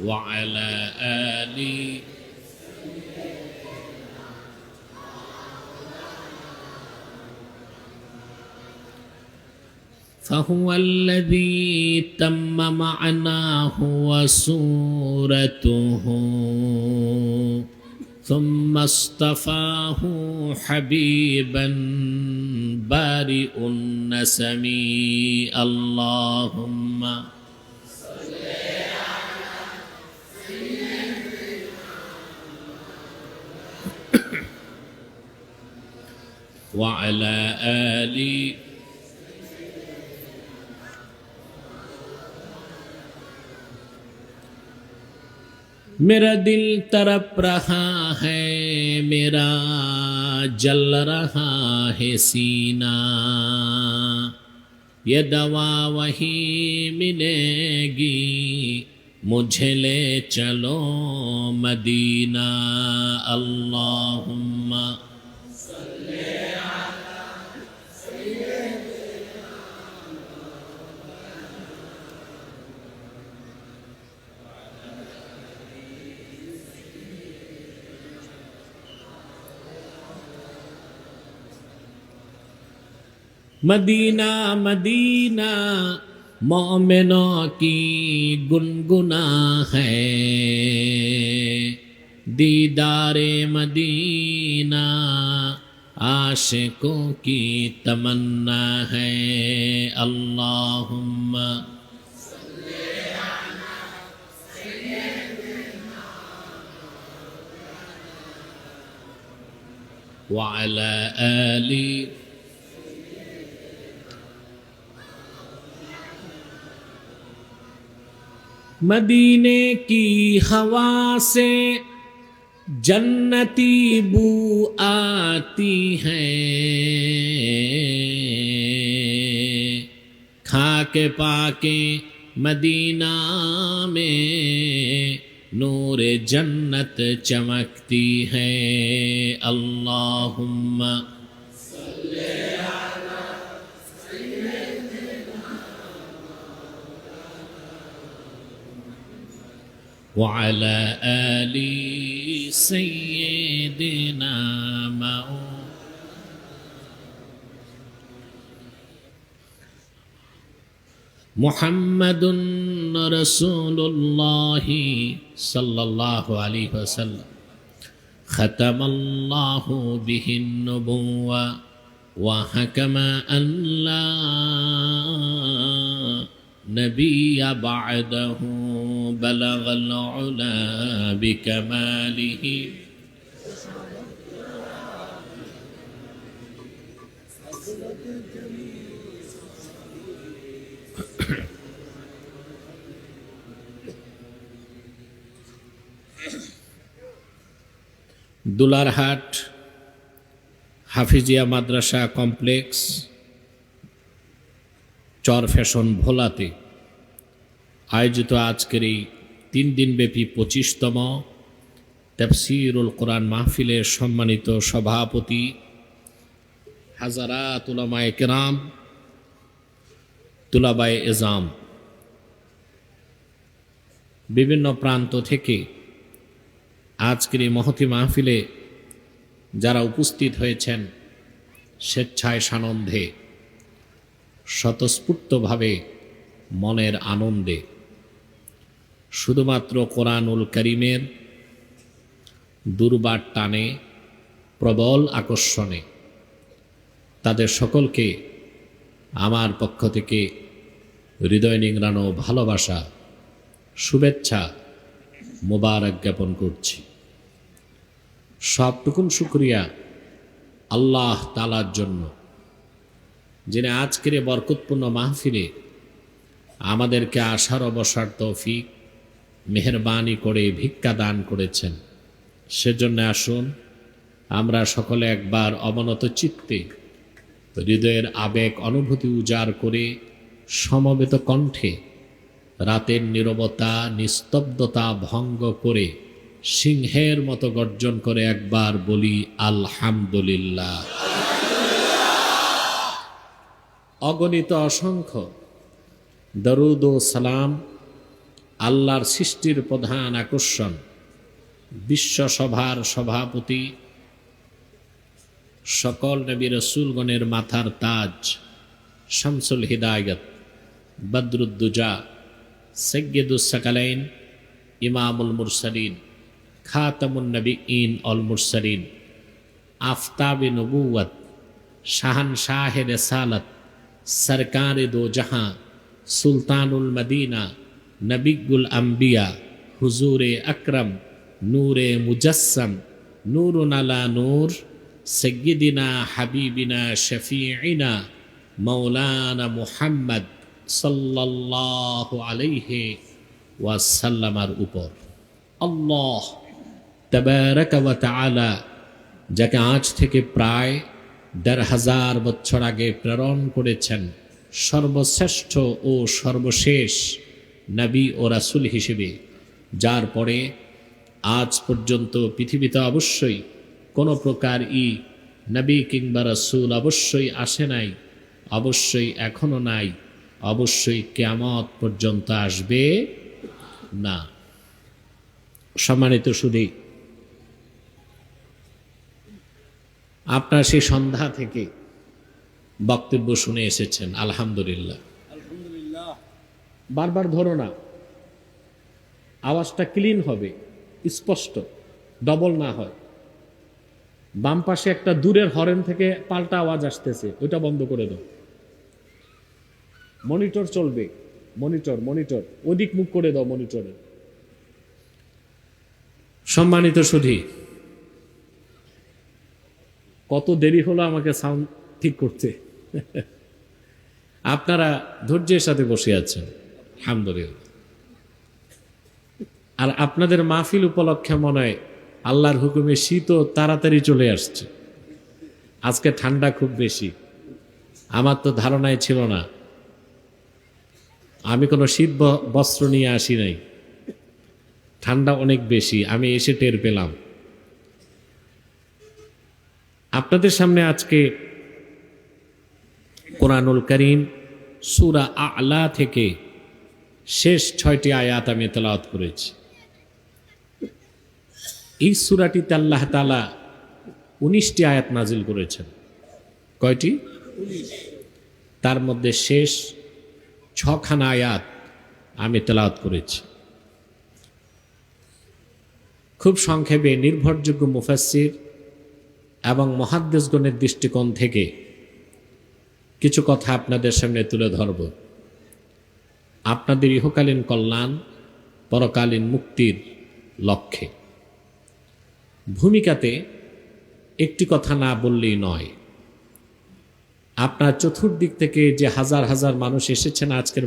وعلى آل فهو الذي تم معناه وصورته ثم اصطفاه حبيبا بارئ النسم اللهم وعلى آل मेरा दिल तड़प रहा है मेरा जल रहा है सीना ये दवा वही मिलेगी मुझे ले चलो मदीना अल्लाहुम्मा मदीना मदीना मोमिनों की गुनगुना है दीदारे मदीना आशिकों की तमन्ना है अल्लाहुम्मा वअला आली मदीने की हवा से जन्नती बू आती है खाके पाके मदीना में नूर जन्नत चमकती है अल्लाहुम्मा وعلى آل سيدنا محمد رسول الله صلى الله عليه وسلم ختم الله به النبوة وحكم أن لا نبي بعده بلغ العلا بكماله দুলারহাট হাফিজিয়া মাদ্রাসা কমপ্লেক্স চর ফ্যাশন ভোলাতে আয়োজিত আজকের এই 3 দিনব্যাপী 25তম তাফসীরুল কোরআন মাহফিলের সম্মানিত সভাপতি হাজারাত উলামায়ে কেরাম তুলাবায়ে এজাম বিভিন্ন প্রান্ত থেকে আজকের এই মহতী মাহফিলে যারা উপস্থিত হয়েছেন স্বেচ্ছায় সানন্দে স্বতঃস্ফূর্তভাবে মনের আনন্দে শুধুমাত্র কোরআনুল কারীমের দুর্বার টানে প্রবল আকর্ষণে তাদের সকলকে আমার পক্ষ থেকে হৃদয় নিংড়ানো ভালোবাসা শুভেচ্ছা মোবারক জ্ঞাপন করছি। সবটুকুন শুকরিয়া আল্লাহ তাআলার জন্য যিনি আজকের বরকতপূর্ণ মাহফিলে আমাদেরকে আসার ও বসার তৌফিক মেহেরবানি করে ভিক্ষা দান করেছেন। সেজন্য আসুন আমরা সকলে একবার অবনত চিত্তে হৃদয়ের আবেগ অনুভূতি উজাড় করে সমবেত কণ্ঠে রাতের নীরবতা নিস্তব্ধতা ভঙ্গ করে সিংহের মতো গর্জন করে একবার বলি আলহামদুলিল্লাহ। অগণিত অসংখ্য দরুদ ও সালাম আল্লাহর সৃষ্টির প্রধান আকর্ষণ, বিশ্বসভার সভাপতি, সকল নবী রাসূলগণের মাথার তাজ, শামসুল হিদায়াত, বদরুদ্দুজা, সাইয়্যিদুস সাকালাইন, ইমামুল মুরসালিন, খাতামুন নবিয়্যিন অল মুরসালিন, আফতাবে নবুওয়াত, শাহানশাহে রিসালাত, সরকারে দো জাহাঁ, সুলতানুল মদিনা, নবিয়্যুল আম্বিয়া, হুজুরে আকরম, নূরে মুজাসসাম, নূরুন আলা নূর, সাইয়্যিদিনা হাবিবিনা শফিঈনা মাওলানা মুহাম্মদ সাল্লাল্লাহু আলাইহি ওয়াসাল্লামার উপর আল্লাহ তাবারাকা ওয়া তাআলা যাকে আজ থেকে প্রায় ১৫০০ বছর আগে প্রেরণ করেছেন সর্বশ্রেষ্ঠ ও সর্বশেষ নবী ও রাসূল হিসেবে, যার পরে আজ পর্যন্ত পৃথিবীতে অবশ্যই কোনো প্রকার নবী কিংবা রাসূল অবশ্যই আসে নাই, অবশ্যই এখনো নাই, অবশ্যই কিয়ামত পর্যন্ত আসবে না। সম্মানিত সুধী, আপনার সেই সন্ধ্যা থেকে বক্তব্য শুনে এসেছেন, আলহামদুলিল্লাহ। বারবার ধরো না, আওয়াজটা ক্লিন হবে, স্পষ্ট, ডবল না হয়। বাম পাশে একটা দূরের হরেন থেকে পাল্টা আওয়াজ আসতেছে, ওইটা বন্ধ করে দাও। মনিটর চলবে, মনিটর ওদিক মুখ করে দাও মনিটরে। সম্মানিত সুধী, কত দেরি হলো আমাকে সাউন্ড ঠিক করতে। আপনারা ধৈর্যের সাথে বসে আছেন, আলহামদুলিল্লাহ। আর আপনাদের মাহফিল উপলক্ষে মনে হয় আল্লাহর হুকুমে শীতও তাড়াতাড়ি চলে আসছে। আজকে ঠান্ডা খুব বেশি, আমার তো ধারণায় ছিল না। আমি কোনো শীত বস্ত্র নিয়ে আসি নাই, ঠান্ডা অনেক বেশি, আমি এসে টের পেলাম। আপনাদের সামনে আজকে কোরআনুল কারীম সূরা আ'লা থেকে শেষ ৬টি আয়াত আমি তেলাওয়াত করেছি। এই সূরাটিতে আল্লাহ তাআলা ১৯টি আয়াত নাজিল করেছেন। কয়টি? ১৯। তার মধ্যে শেষ ৬খানা আয়াত আমি তেলাওয়াত করেছি। খুব সংক্ষেপে নির্ভরযোগ্য মুফাসসির এবং মুহাদ্দিসগণের দৃষ্টিকোণ থেকে কিছু কথা আপনাদের সামনে তুলে ধরব, আপনাদের ইহকালীন কল্যাণ, পরকালীন মুক্তির লক্ষ্যে। ভূমিকাতে একটি কথা না বললেই নয়। আপনার চতুর্দিক থেকে যে হাজার হাজার মানুষ এসেছেন আজকের